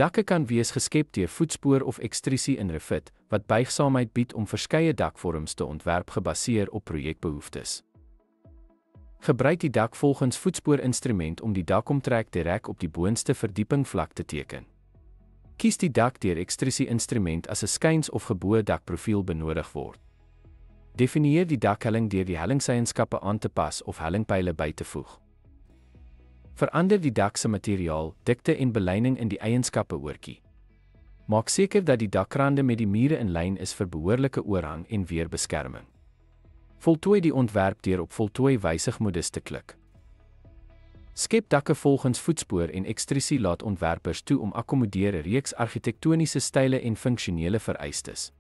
Dakke kan wees geskep deur voetspoor of ekstrusie in Revit, wat buigsaamheid bied om verskeie dakvorms te ontwerp gebaseer op projekbehoeftes. Gebruik die dak volgens voetspoorinstrument om die dakomtrek direk op die boonste verdieping vlak te teken. Kies die dak deur ekstrusie-instrument as 'n skuins of geboë dakprofiel benodig word. Definieer die dakhelling deur die hellingseienskappe aan te pas of hellingpyle by te voeg. Verander die dak se materiaal, dikte en belyning in die eienskappe oortjie. Maak seker dat die dakrande met die mure in lyn is vir behoorlike oorhang en weerbeskerming. Voltooi die ontwerp deur op voltooi wysigmodus te klik. Skep dakke volgens voetspoor en ekstrusie laat ontwerpers toe om akkommodeer 'n reeks argitektoniese style en funksionele vereistes.